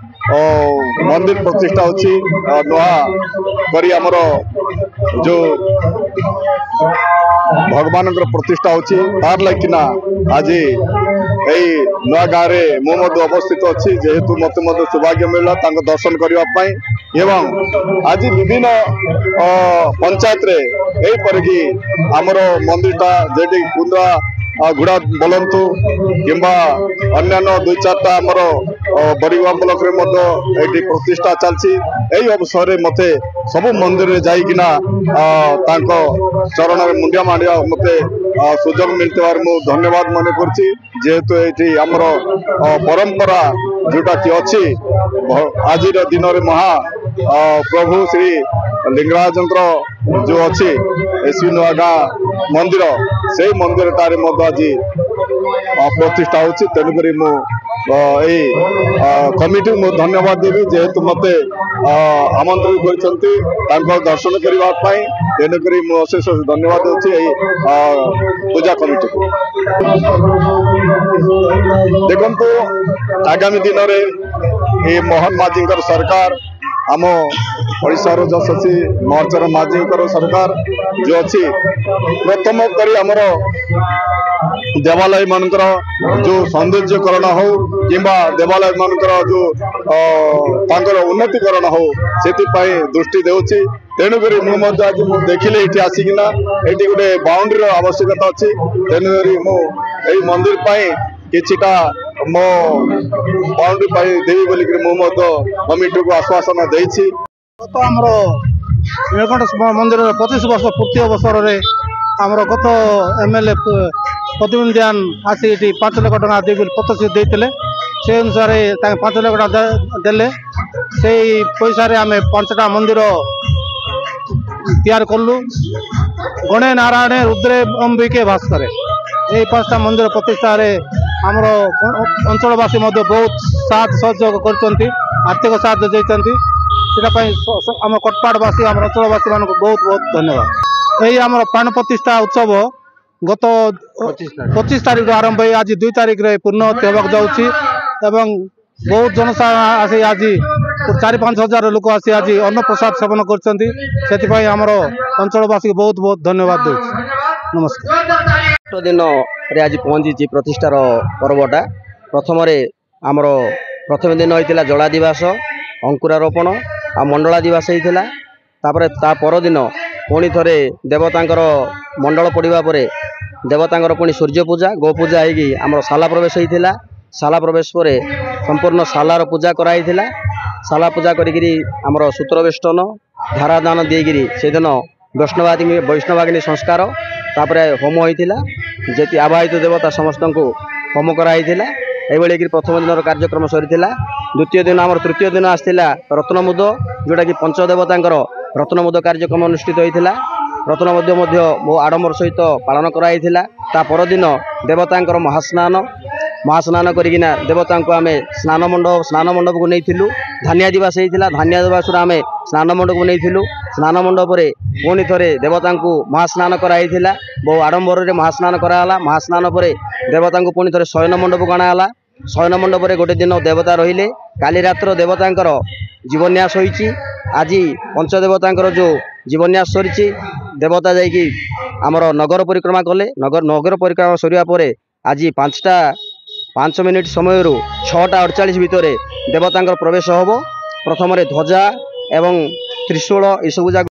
मंदिर प्रतिष्ठा होची नुआ करी हमर जो भगवान प्रतिष्ठा होची तार लगिना आज यही नुआ गाँव में मुझे अवस्थित अच्छी जेहेतु मत सौभाग्य मिलला दर्शन करने एवं आज विभिन्न पंचायत रे यहीपरिकी आमर मंदिरटा जेटी कुंद्रा गुड़ा बोलतु किंबा अन्य दुई चार्टा आमर बरीगुआ ब्लॉक रे प्रतिष्ठा चलती यही अवसर में मते सब मंदिर में जाइकिना चरण में मुंडिया मांडिया मते सुजोग मिलते मु धन्यवाद मन करछि जेहेतु ये आमर परंपरा जोटा कि अच्छी आज दिन में महा प्रभु श्री लिंगराजंत्र जो अच्छी एसवी नुआगा मंदिर से मंदिर तारे आज प्रतिष्ठा होची तेणुक यही कमिटी मु धन्यवाद देवी जेहेतु मते आमंत्रित कर दर्शन करने तेणुक अशेष धन्यवाद दूसरी पूजा कमिटी को देखु आगामी दिन में ये मोहन माझी सरकार आम ओडिशार यशस्वी मोर्चार माझी सरकार जो अच्छी प्रथम करी आमर देवालय मानकर जो सौंदर्यकरण हो कि देवालय मानकर जो उन्नतिकरण हो से दृष्टि देउछि तेणुक मुझे आज मुझे देखिले ये आसिकिना ये गोटे बाउंड्री आवश्यकता अच्छी तेणुक मुझे मंदिर किछिटा मो बाउंड्री देवी बोलिक कमिटी को आश्वासन देछि। तो आमर नीलकंठ मंदिर 25 वर्ष पूर्ति अवसर में आमर गत एमएलए पद्मन आसी 5 लाख टका देवी प्रतिश्रुति देते से अनुसार 5 लाख टका देले से पैसा आम 5टा मंदिर तैयार कलु गणे नारायण रुद्रे अंबिके भास्कर यही 5टा मंदिर प्रतिष्ठा आमर अंचलवासी बहुत साथ सहयोग कर आर्थिक साहाय्य देते आम कटपाड़वासी आम अंचलवासी मान बहुत बहुत धन्यवाद। यही आम प्राण प्रतिष्ठा उत्सव गत 25 तारीख आरंभ हो आज 2 तारीख रे पूर्णवती होगा जाऊँगी बहुत जनसाधारण आसी आज 4-5 हजार लोक आसी आज अन्न प्रसाद सेवन कर अंचलवासी बहुत बहुत धन्यवाद दूँ। नमस्कार। दिन आज पहुंची प्रतिष्ठार पर्वटा प्रथम आमर प्रथम दिन होता जला दिवस अंकुरारोपण आ मंडला दिवस होता ता परदिन पुणी थे देवतांकर मंडल पड़ा पर देवतांकर पुणी सूर्य पूजा गो पूजा होगी आमर शाला प्रवेश होता शाला प्रवेश पर संपूर्ण शालार पूजा कराई शाला पूजा करी आमर सूत्र वेष्टन धारादान देगी से दिन वैष्णवागिनी संस्कार तापर होम होता जी आवाहित देवता समस्त को होम कराई ये प्रथम दिन कार्यक्रम सरी द्वितीय दिन आम तृतीय दिन आसाला रत्नमुद जोटा कि पंचदेवतांकर रत्नमुद कार्यक्रम अनुष्ठित होता रत्नमुद बहु आडंबर सहित पालन कराई ता परदिन देवतांकर महास्नान करिकिना देवता को आम स्नान मंडप को नहीं धानिया दिवस होता धानिया दिवस आम स्नान मंडप को नहीं स्नान मंडप पुणी थे देवता को महास्नान कराई बहु आडंबर में महास्नान कराला महास्नान पर देवता को पुणी थे शयन मंडप को अणाला शयन मंडप गोटे दिन देवता रहिले काली रात्र देवतांकर जीवन्यास होइछि आज पंचदेवतांकर जो जीवन्यास सरी देवता जाइकी आमर नगर परिक्रमा कले नगर परिक्रमा सरिया पर आज 5 मिनिट समय 6:48 भितर देवतांकर प्रवेश होबो प्रथम ध्वजा एवं त्रिशूल यह सब